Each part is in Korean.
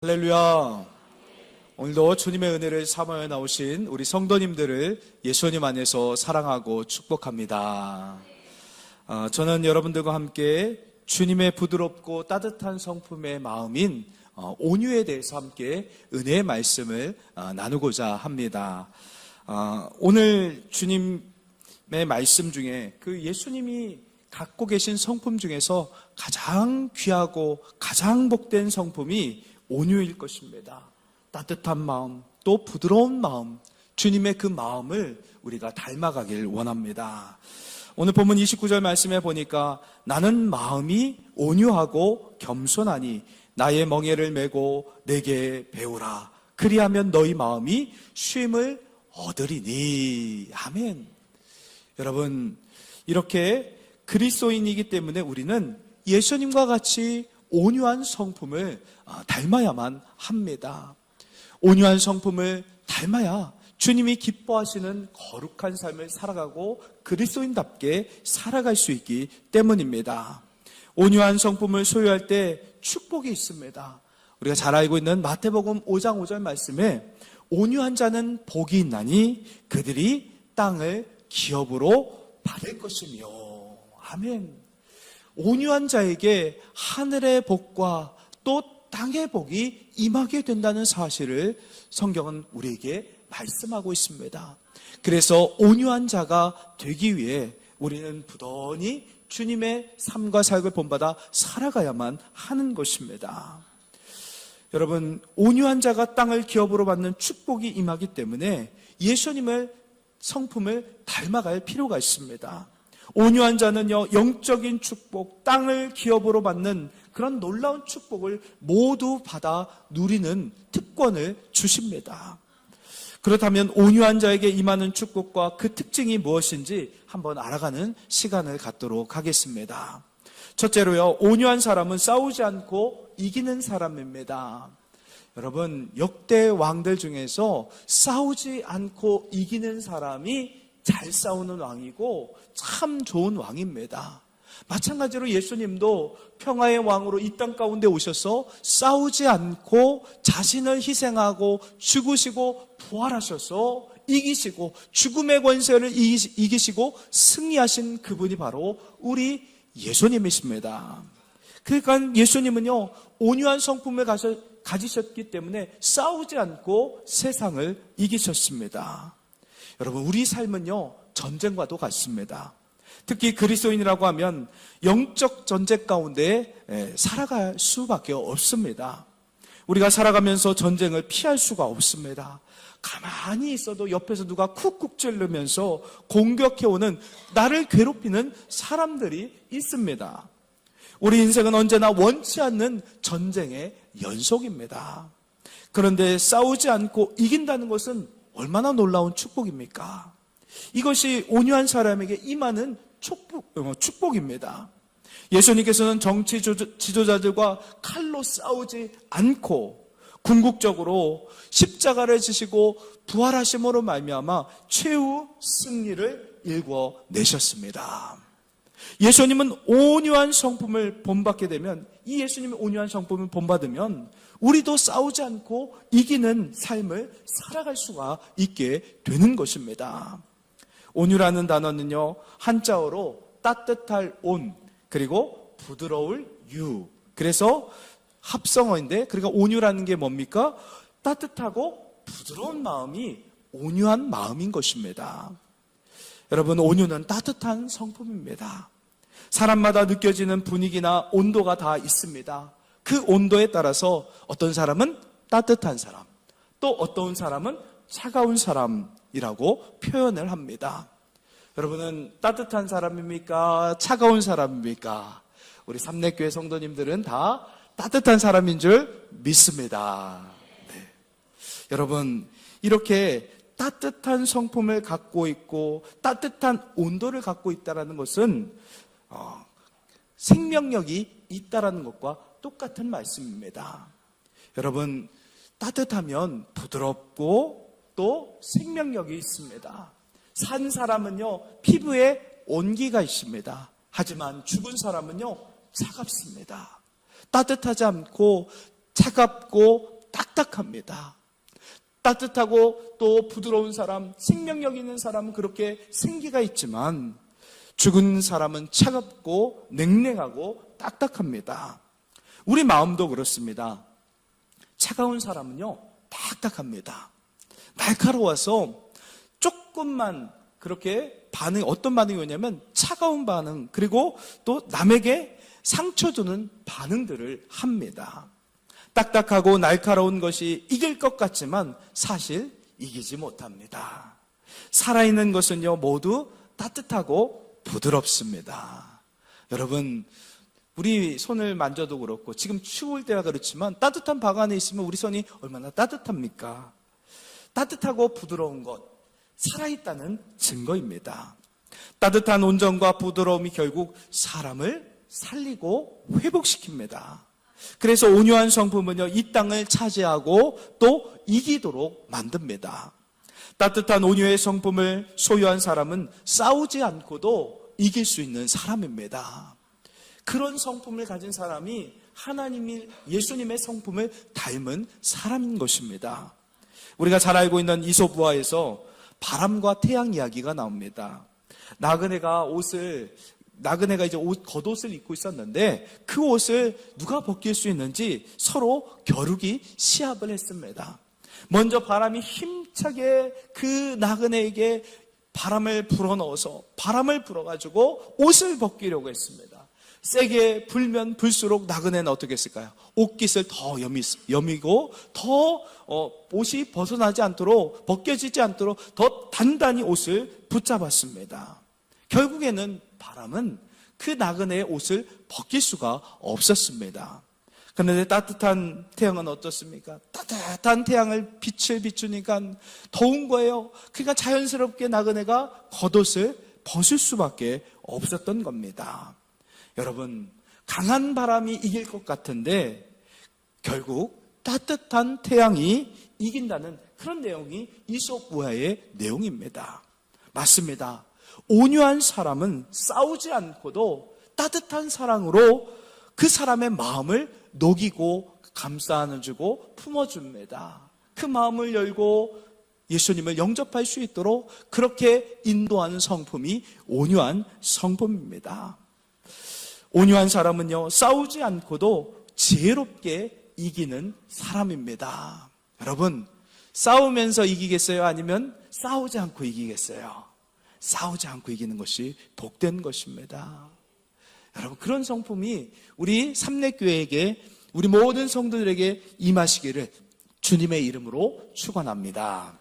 할렐루야. 오늘도 주님의 은혜를 사모하여 나오신 우리 성도님들을 예수님 안에서 사랑하고 축복합니다. 저는 여러분들과 함께 주님의 부드럽고 따뜻한 성품의 마음인 온유에 대해서 함께 은혜의 말씀을 나누고자 합니다. 오늘 주님의 말씀 중에 그 예수님이 갖고 계신 성품 중에서 가장 귀하고 가장 복된 성품이 온유일 것입니다. 따뜻한 마음, 또 부드러운 마음, 주님의 그 마음을 우리가 닮아가길 원합니다. 오늘 본문 29절 말씀에 보니까 나는 마음이 온유하고 겸손하니 나의 멍에를 메고 내게 배우라. 그리하면 너희 마음이 쉼을 얻으리니. 아멘. 여러분, 이렇게 그리스도인이기 때문에 우리는 예수님과 같이 온유한 성품을 닮아야만 합니다. 온유한 성품을 닮아야 주님이 기뻐하시는 거룩한 삶을 살아가고 그리스도인답게 살아갈 수 있기 때문입니다. 온유한 성품을 소유할 때 축복이 있습니다. 우리가 잘 알고 있는 마태복음 5장 5절 말씀에 온유한 자는 복이 있나니 그들이 땅을 기업으로 받을 것이며. 아멘. 온유한 자에게 하늘의 복과 또 땅의 복이 임하게 된다는 사실을 성경은 우리에게 말씀하고 있습니다. 그래서 온유한 자가 되기 위해 우리는 부단히 주님의 삶과 사역을 본받아 살아가야만 하는 것입니다. 여러분, 온유한 자가 땅을 기업으로 받는 축복이 임하기 때문에 예수님의 성품을 닮아갈 필요가 있습니다. 온유한 자는요, 영적인 축복, 땅을 기업으로 받는 그런 놀라운 축복을 모두 받아 누리는 특권을 주십니다. 그렇다면 온유한 자에게 임하는 축복과 그 특징이 무엇인지 한번 알아가는 시간을 갖도록 하겠습니다. 첫째로요, 온유한 사람은 싸우지 않고 이기는 사람입니다. 여러분, 역대 왕들 중에서 싸우지 않고 이기는 사람이 잘 싸우는 왕이고 참 좋은 왕입니다. 마찬가지로 예수님도 평화의 왕으로 이 땅 가운데 오셔서 싸우지 않고 자신을 희생하고 죽으시고 부활하셔서 이기시고 죽음의 권세를 이기시고 승리하신 그분이 바로 우리 예수님이십니다. 그러니까 예수님은요, 온유한 성품을 가지셨기 때문에 싸우지 않고 세상을 이기셨습니다. 여러분, 우리 삶은요, 전쟁과도 같습니다. 특히 그리스도인이라고 하면 영적 전쟁 가운데 살아갈 수밖에 없습니다. 우리가 살아가면서 전쟁을 피할 수가 없습니다. 가만히 있어도 옆에서 누가 쿡쿡 찌르면서 공격해오는, 나를 괴롭히는 사람들이 있습니다. 우리 인생은 언제나 원치 않는 전쟁의 연속입니다. 그런데 싸우지 않고 이긴다는 것은 얼마나 놀라운 축복입니까? 이것이 온유한 사람에게 임하는 축복입니다. 예수님께서는 정치 지도자들과 칼로 싸우지 않고 궁극적으로 십자가를 지시고 부활하심으로 말미암아 최후 승리를 일궈내셨습니다. 예수님은 온유한 성품을 본받게 되면, 이 예수님의 온유한 성품을 본받으면 우리도 싸우지 않고 이기는 삶을 살아갈 수가 있게 되는 것입니다. 온유라는 단어는요, 한자어로 따뜻할 온, 그리고 부드러울 유. 그래서 합성어인데, 그러니까 온유라는 게 뭡니까? 따뜻하고 부드러운 마음이 온유한 마음인 것입니다. 여러분, 온유는 따뜻한 성품입니다. 사람마다 느껴지는 분위기나 온도가 다 있습니다. 그 온도에 따라서 어떤 사람은 따뜻한 사람, 또 어떤 사람은 차가운 사람이라고 표현을 합니다. 여러분은 따뜻한 사람입니까? 차가운 사람입니까? 우리 삼례교회 성도님들은 다 따뜻한 사람인 줄 믿습니다. 네. 여러분, 이렇게 따뜻한 성품을 갖고 있고 따뜻한 온도를 갖고 있다는 것은 생명력이 있다는 것과 똑같은 말씀입니다. 여러분, 따뜻하면 부드럽고 또 생명력이 있습니다. 산 사람은요, 피부에 온기가 있습니다. 하지만 죽은 사람은요, 차갑습니다. 따뜻하지 않고 차갑고 딱딱합니다. 따뜻하고 또 부드러운 사람, 생명력 있는 사람은 그렇게 생기가 있지만 죽은 사람은 차갑고 냉랭하고 딱딱합니다. 우리 마음도 그렇습니다. 차가운 사람은요, 딱딱합니다. 날카로워서 조금만 그렇게 어떤 반응이 오냐면 차가운 반응, 그리고 또 남에게 상처 주는 반응들을 합니다. 딱딱하고 날카로운 것이 이길 것 같지만 사실 이기지 못합니다. 살아있는 것은요, 모두 따뜻하고 부드럽습니다. 여러분, 우리 손을 만져도 그렇고 지금 추울 때가 그렇지만 따뜻한 방 안에 있으면 우리 손이 얼마나 따뜻합니까? 따뜻하고 부드러운 것, 살아있다는 증거입니다. 따뜻한 온정과 부드러움이 결국 사람을 살리고 회복시킵니다. 그래서 온유한 성품은요, 이 땅을 차지하고 또 이기도록 만듭니다. 따뜻한 온유의 성품을 소유한 사람은 싸우지 않고도 이길 수 있는 사람입니다. 그런 성품을 가진 사람이 예수님의 성품을 닮은 사람인 것입니다. 우리가 잘 알고 있는 이솝우화에서 바람과 태양 이야기가 나옵니다. 나그네가 이제 겉옷을 입고 있었는데 그 옷을 누가 벗길 수 있는지 서로 겨루기 시합을 했습니다. 먼저 바람이 힘차게 그 나그네에게 바람을 불어가지고 옷을 벗기려고 했습니다. 세게 불면 불수록 나그네는 어떻게 했을까요? 옷깃을 더 여미고 더 옷이 벗겨지지 않도록 더 단단히 옷을 붙잡았습니다. 결국에는 바람은 그 나그네의 옷을 벗길 수가 없었습니다. 그런데 따뜻한 태양은 어떻습니까? 따뜻한 태양을 빛을 비추니까 더운 거예요. 그러니까 자연스럽게 나그네가 겉옷을 벗을 수밖에 없었던 겁니다. 여러분, 강한 바람이 이길 것 같은데 결국 따뜻한 태양이 이긴다는 그런 내용이 이솝우화의 내용입니다. 맞습니다. 온유한 사람은 싸우지 않고도 따뜻한 사랑으로 그 사람의 마음을 녹이고 감싸 안아주고 품어줍니다. 그 마음을 열고 예수님을 영접할 수 있도록 그렇게 인도하는 성품이 온유한 성품입니다. 온유한 사람은요, 싸우지 않고도 지혜롭게 이기는 사람입니다. 여러분, 싸우면서 이기겠어요? 아니면 싸우지 않고 이기겠어요? 싸우지 않고 이기는 것이 복된 것입니다. 여러분, 그런 성품이 우리 삼례교회에게, 우리 모든 성도들에게 임하시기를 주님의 이름으로 축원합니다.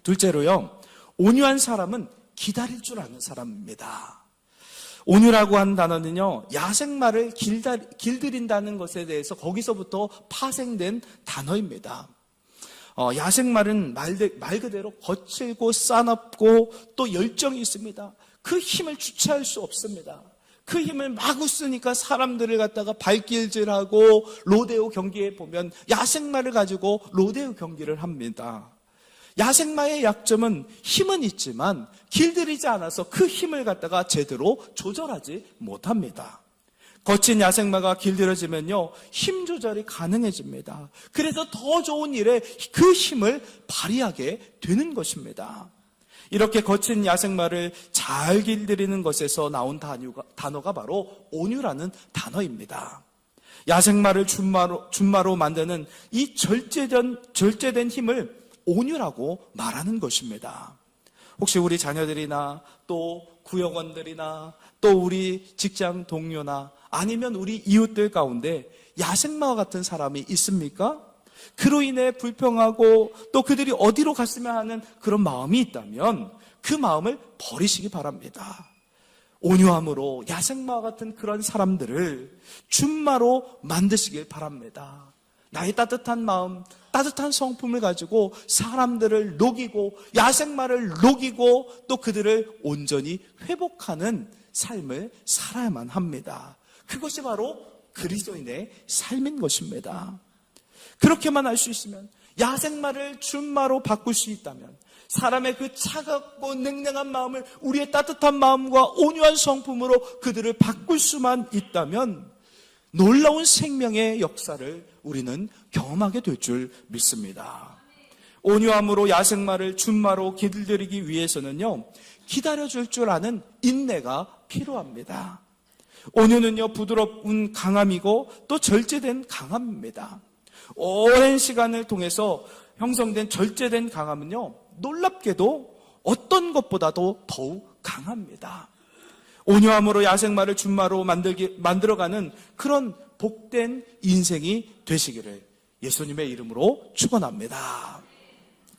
둘째로요, 온유한 사람은 기다릴 줄 아는 사람입니다. 온유라고 하는 단어는요, 야생마를 길들인다는 것에 대해서 거기서부터 파생된 단어입니다. 야생마는 말 그대로 거칠고 싸납고 또 열정이 있습니다. 그 힘을 주체할 수 없습니다. 그 힘을 마구 쓰니까 사람들을 갖다가 발길질하고 로데오 경기에 보면 야생마를 가지고 로데오 경기를 합니다. 야생마의 약점은 힘은 있지만 길들이지 않아서 그 힘을 갖다가 제대로 조절하지 못합니다. 거친 야생마가 길들여지면요, 힘 조절이 가능해집니다. 그래서 더 좋은 일에 그 힘을 발휘하게 되는 것입니다. 이렇게 거친 야생마를 잘 길들이는 것에서 나온 단어가 바로 온유라는 단어입니다. 야생마를 준마로 만드는 이 절제된 힘을 온유라고 말하는 것입니다. 혹시 우리 자녀들이나 또 구역원들이나 또 우리 직장 동료나 아니면 우리 이웃들 가운데 야생마와 같은 사람이 있습니까? 그로 인해 불평하고 또 그들이 어디로 갔으면 하는 그런 마음이 있다면 그 마음을 버리시기 바랍니다. 온유함으로 야생마와 같은 그런 사람들을 준마로 만드시길 바랍니다. 나의 따뜻한 마음, 따뜻한 성품을 가지고 사람들을 녹이고 야생마를 녹이고 또 그들을 온전히 회복하는 삶을 살아야만 합니다. 그것이 바로 그리스도인의 삶인 것입니다. 그렇게만 할 수 있으면, 야생마를 준마로 바꿀 수 있다면, 사람의 그 차갑고 냉랭한 마음을 우리의 따뜻한 마음과 온유한 성품으로 그들을 바꿀 수만 있다면 놀라운 생명의 역사를 우리는 경험하게 될 줄 믿습니다. 온유함으로 야생마를 준마로 길들이기 위해서는요, 기다려줄 줄 아는 인내가 필요합니다. 온유는요, 부드러운 강함이고 또 절제된 강함입니다. 오랜 시간을 통해서 형성된 절제된 강함은요, 놀랍게도 어떤 것보다도 더욱 강합니다. 온유함으로 야생마를 준마로 만들어가는 그런 복된 인생이 되시기를 예수님의 이름으로 축원합니다.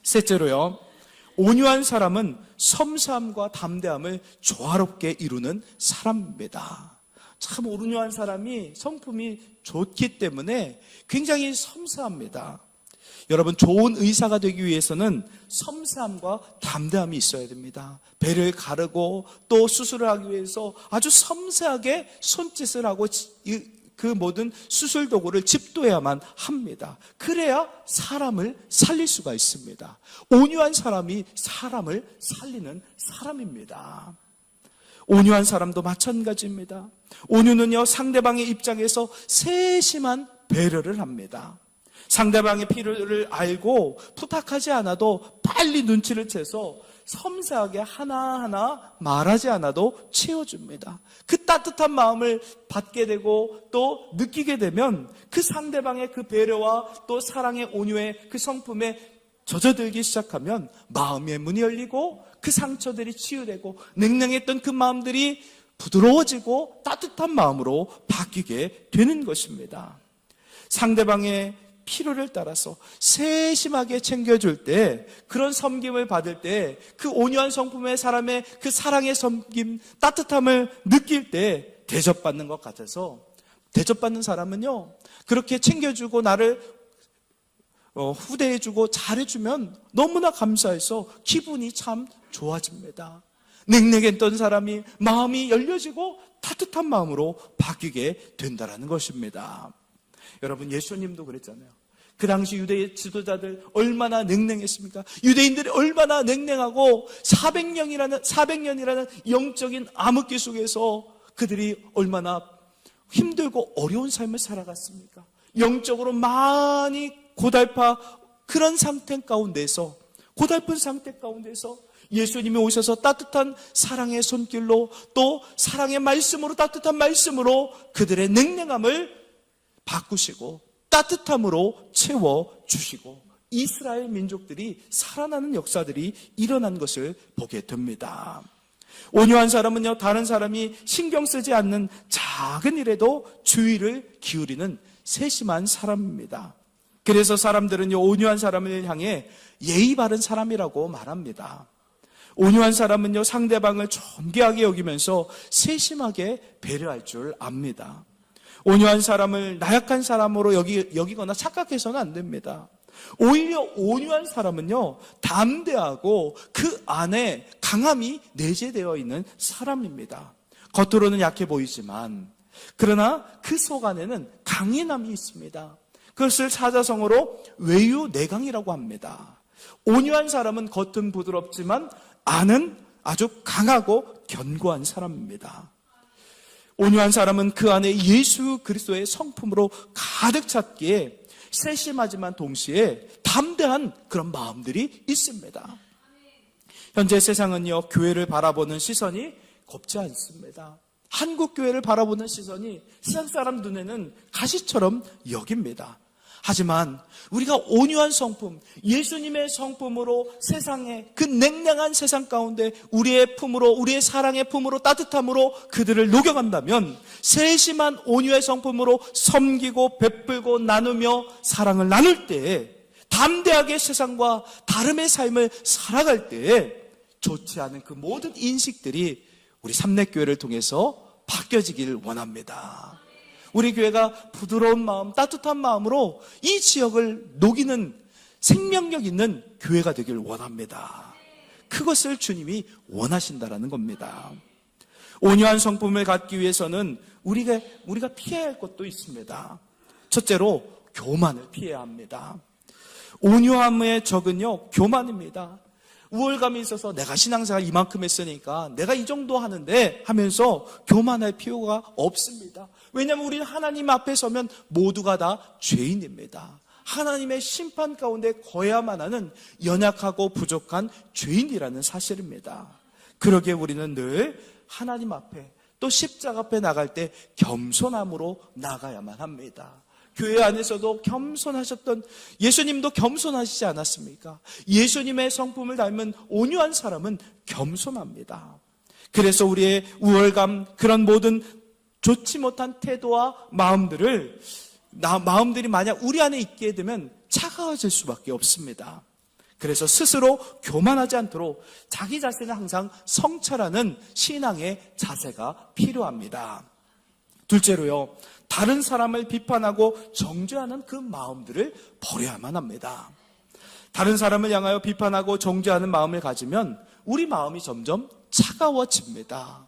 셋째로요, 온유한 사람은 섬세함과 담대함을 조화롭게 이루는 사람입니다. 참 온유한 사람이 성품이 좋기 때문에 굉장히 섬세합니다. 여러분, 좋은 의사가 되기 위해서는 섬세함과 담대함이 있어야 됩니다. 배를 가르고 또 수술을 하기 위해서 아주 섬세하게 손짓을 하고 그 모든 수술 도구를 집도해야만 합니다. 그래야 사람을 살릴 수가 있습니다. 온유한 사람이 사람을 살리는 사람입니다. 온유한 사람도 마찬가지입니다. 온유는요, 상대방의 입장에서 세심한 배려를 합니다. 상대방의 필요를 알고 부탁하지 않아도 빨리 눈치를 채서 섬세하게 하나하나 말하지 않아도 채워줍니다. 그 따뜻한 마음을 받게 되고 또 느끼게 되면 그 상대방의 그 배려와 또 사랑의 온유의 그 성품에 젖어들기 시작하면 마음의 문이 열리고 그 상처들이 치유되고 냉랭했던 그 마음들이 부드러워지고 따뜻한 마음으로 바뀌게 되는 것입니다. 상대방의 필요를 따라서 세심하게 챙겨줄 때, 그런 섬김을 받을 때, 그 온유한 성품의 사람의 그 사랑의 섬김, 따뜻함을 느낄 때 대접받는 것 같아서, 대접받는 사람은요, 그렇게 챙겨주고 나를 후대해주고 잘해주면 너무나 감사해서 기분이 참 좋아집니다. 냉랭했던 사람이 마음이 열려지고 따뜻한 마음으로 바뀌게 된다는 것입니다. 여러분, 예수님도 그랬잖아요. 그 당시 유대의 지도자들 얼마나 냉랭했습니까? 유대인들이 얼마나 냉랭하고 400년이라는 영적인 암흑기 속에서 그들이 얼마나 힘들고 어려운 삶을 살아갔습니까? 영적으로 많이 고달파 그런 상태 가운데서, 고달픈 상태 가운데서 예수님이 오셔서 따뜻한 사랑의 손길로 또 사랑의 말씀으로, 따뜻한 말씀으로 그들의 냉랭함을 바꾸시고 따뜻함으로 채워주시고 이스라엘 민족들이 살아나는 역사들이 일어난 것을 보게 됩니다. 온유한 사람은요, 다른 사람이 신경 쓰지 않는 작은 일에도 주의를 기울이는 세심한 사람입니다. 그래서 사람들은요, 온유한 사람을 향해 예의 바른 사람이라고 말합니다. 온유한 사람은요, 상대방을 존귀하게 여기면서 세심하게 배려할 줄 압니다. 온유한 사람을 나약한 사람으로 여기거나 착각해서는 안 됩니다. 오히려 온유한 사람은요, 담대하고 그 안에 강함이 내재되어 있는 사람입니다. 겉으로는 약해 보이지만 그러나 그 속 안에는 강인함이 있습니다. 그것을 사자성어로 외유내강이라고 합니다. 온유한 사람은 겉은 부드럽지만 안은 아주 강하고 견고한 사람입니다. 온유한 사람은 그 안에 예수 그리스도의 성품으로 가득 찼기에 세심하지만 동시에 담대한 그런 마음들이 있습니다. 현재 세상은요, 교회를 바라보는 시선이 곱지 않습니다. 한국 교회를 바라보는 시선이 세상 사람 눈에는 가시처럼 여깁니다. 하지만 우리가 온유한 성품, 예수님의 성품으로 세상에 그 냉랭한 세상 가운데 우리의 품으로, 우리의 사랑의 품으로, 따뜻함으로 그들을 녹여간다면 세심한 온유의 성품으로 섬기고 베풀고 나누며 사랑을 나눌 때에, 담대하게 세상과 다름의 삶을 살아갈 때에 좋지 않은 그 모든 인식들이 우리 삼례교회를 통해서 바뀌어지길 원합니다. 우리 교회가 부드러운 마음, 따뜻한 마음으로 이 지역을 녹이는 생명력 있는 교회가 되길 원합니다. 그것을 주님이 원하신다라는 겁니다. 온유한 성품을 갖기 위해서는 우리가 피해야 할 것도 있습니다. 첫째로 교만을 피해야 합니다. 온유함의 적은요, 교만입니다. 우월감이 있어서 내가 신앙생활 이만큼 했으니까 내가 이 정도 하는데 하면서 교만할 필요가 없습니다. 왜냐하면 우리는 하나님 앞에 서면 모두가 다 죄인입니다. 하나님의 심판 가운데 거야만 하는 연약하고 부족한 죄인이라는 사실입니다. 그러기에 우리는 늘 하나님 앞에 또 십자가 앞에 나갈 때 겸손함으로 나가야만 합니다. 교회 안에서도 겸손하셨던 예수님도 겸손하시지 않았습니까? 예수님의 성품을 닮은 온유한 사람은 겸손합니다. 그래서 우리의 우월감, 그런 모든 좋지 못한 태도와 마음들이 만약 우리 안에 있게 되면 차가워질 수밖에 없습니다. 그래서 스스로 교만하지 않도록 자기 자신을 항상 성찰하는 신앙의 자세가 필요합니다. 둘째로요, 다른 사람을 비판하고 정죄하는 그 마음들을 버려야만 합니다. 다른 사람을 향하여 비판하고 정죄하는 마음을 가지면 우리 마음이 점점 차가워집니다.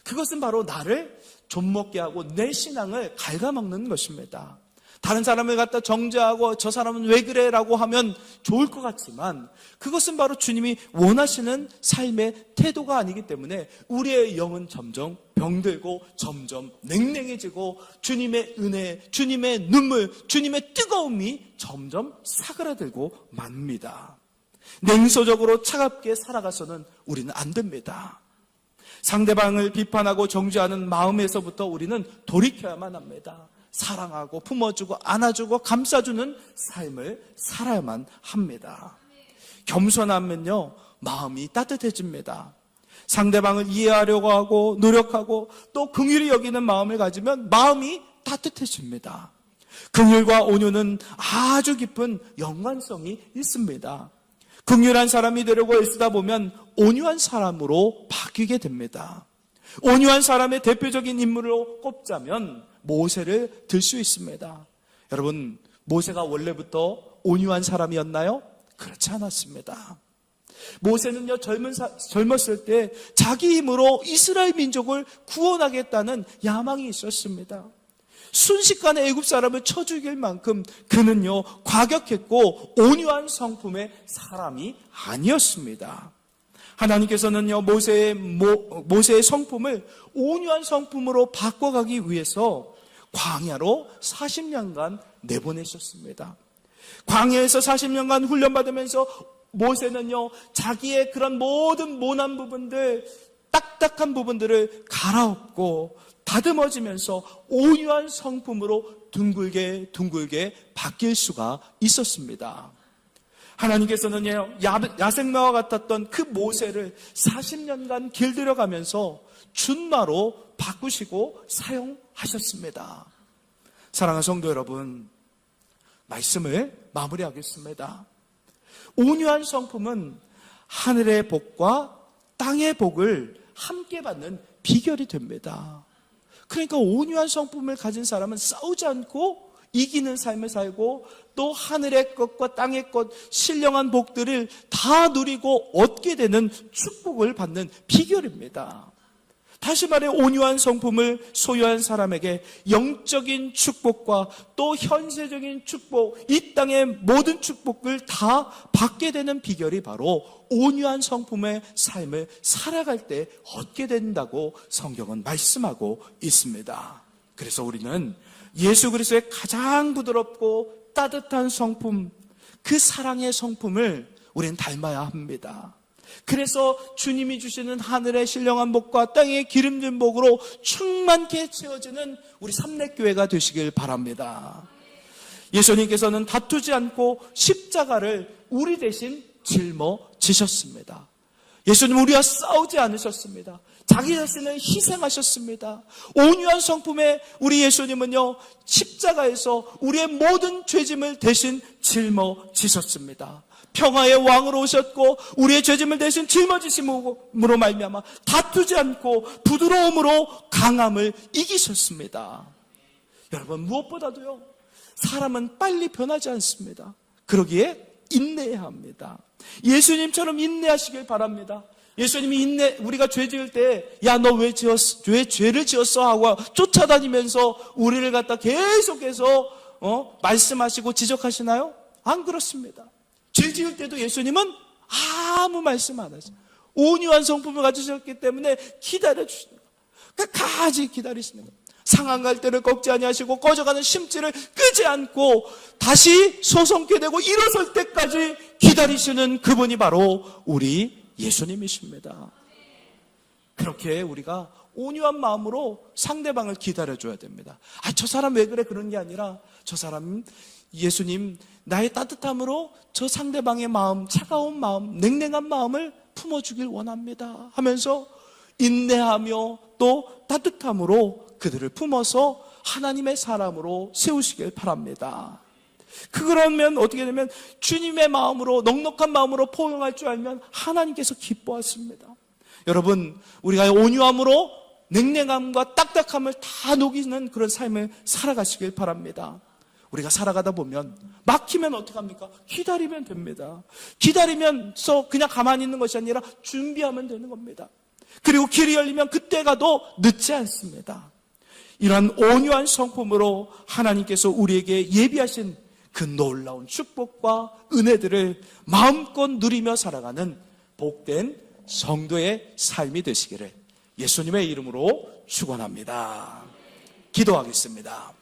그것은 바로 나를 좀먹게 하고 내 신앙을 갉아먹는 것입니다. 다른 사람을 갖다 정죄하고 저 사람은 왜 그래? 라고 하면 좋을 것 같지만 그것은 바로 주님이 원하시는 삶의 태도가 아니기 때문에 우리의 영은 점점 병들고 점점 냉랭해지고 주님의 은혜, 주님의 눈물, 주님의 뜨거움이 점점 사그라들고 맙니다. 냉소적으로 차갑게 살아가서는 우리는 안 됩니다. 상대방을 비판하고 정죄하는 마음에서부터 우리는 돌이켜야만 합니다. 사랑하고 품어주고 안아주고 감싸주는 삶을 살아야만 합니다. 겸손하면요, 마음이 따뜻해집니다. 상대방을 이해하려고 하고 노력하고 또 긍휼히 여기는 마음을 가지면 마음이 따뜻해집니다. 긍휼과 온유는 아주 깊은 연관성이 있습니다. 긍휼한 사람이 되려고 애쓰다 보면 온유한 사람으로 바뀌게 됩니다. 온유한 사람의 대표적인 인물로 꼽자면 모세를 들 수 있습니다. 여러분, 모세가 원래부터 온유한 사람이었나요? 그렇지 않았습니다. 모세는요, 젊었을 때 자기 힘으로 이스라엘 민족을 구원하겠다는 야망이 있었습니다. 순식간에 애굽 사람을 쳐 죽일 만큼 그는요, 과격했고 온유한 성품의 사람이 아니었습니다. 하나님께서는요, 모세의 성품을 온유한 성품으로 바꿔가기 위해서 광야로 40년간 내보내셨습니다. 광야에서 40년간 훈련받으면서 모세는요, 자기의 그런 모든 모난 부분들, 딱딱한 부분들을 갈아엎고 다듬어지면서 온유한 성품으로 둥글게 바뀔 수가 있었습니다. 하나님께서는요, 야생마와 같았던 그 모세를 40년간 길들여가면서 준마로 바꾸시고 사용하셨습니다. 사랑하는 성도 여러분, 말씀을 마무리하겠습니다. 온유한 성품은 하늘의 복과 땅의 복을 함께 받는 비결이 됩니다. 그러니까 온유한 성품을 가진 사람은 싸우지 않고 이기는 삶을 살고 또 하늘의 것과 땅의 것, 신령한 복들을 다 누리고 얻게 되는 축복을 받는 비결입니다. 다시 말해 온유한 성품을 소유한 사람에게 영적인 축복과 또 현세적인 축복, 이 땅의 모든 축복을 다 받게 되는 비결이 바로 온유한 성품의 삶을 살아갈 때 얻게 된다고 성경은 말씀하고 있습니다. 그래서 우리는 예수 그리스도의 가장 부드럽고 따뜻한 성품, 그 사랑의 성품을 우리는 닮아야 합니다. 그래서 주님이 주시는 하늘의 신령한 복과 땅의 기름진 복으로 충만케 채워지는 우리 삼례교회가 되시길 바랍니다. 예수님께서는 다투지 않고 십자가를 우리 대신 짊어지셨습니다. 예수님은 우리와 싸우지 않으셨습니다. 자기 자신을 희생하셨습니다. 온유한 성품의 우리 예수님은요, 십자가에서 우리의 모든 죄짐을 대신 짊어지셨습니다. 평화의 왕으로 오셨고 우리의 죄짐을 대신 짊어지심으로 말미암아 다투지 않고 부드러움으로 강함을 이기셨습니다. 여러분, 무엇보다도요, 사람은 빨리 변하지 않습니다. 그러기에 인내해야 합니다. 예수님처럼 인내하시길 바랍니다. 예수님이 우리가 죄 지을 때, 야, 너 왜 죄를 지었어? 하고 쫓아다니면서 우리를 갖다 계속해서 말씀하시고 지적하시나요? 안 그렇습니다. 죄 지을 때도 예수님은 아무 말씀 안 하죠. 온유한 성품을 가지셨기 때문에 기다려주시는 거예요. 끝까지 기다리시는 거예요. 상한 갈대를 꺾지 아니하시고 꺼져가는 심지를 끄지 않고 다시 소성케 되고 일어설 때까지 기다리시는 그분이 바로 우리 예수님이십니다. 그렇게 우리가 온유한 마음으로 상대방을 기다려줘야 됩니다. 저 사람 왜 그래? 그런 게 아니라 저 사람 예수님 나의 따뜻함으로 저 상대방의 마음, 차가운 마음, 냉랭한 마음을 품어주길 원합니다 하면서 인내하며 또 따뜻함으로 그들을 품어서 하나님의 사람으로 세우시길 바랍니다. 그러면 어떻게 되면 주님의 마음으로 넉넉한 마음으로 포용할 줄 알면 하나님께서 기뻐하십니다. 여러분, 우리가 온유함으로 냉랭함과 딱딱함을 다 녹이는 그런 삶을 살아가시길 바랍니다. 우리가 살아가다 보면 막히면 어떡합니까? 기다리면 됩니다. 기다리면서 그냥 가만히 있는 것이 아니라 준비하면 되는 겁니다. 그리고 길이 열리면 그때 가도 늦지 않습니다. 이러한 온유한 성품으로 하나님께서 우리에게 예비하신 그 놀라운 축복과 은혜들을 마음껏 누리며 살아가는 복된 성도의 삶이 되시기를 예수님의 이름으로 축원합니다. 기도하겠습니다.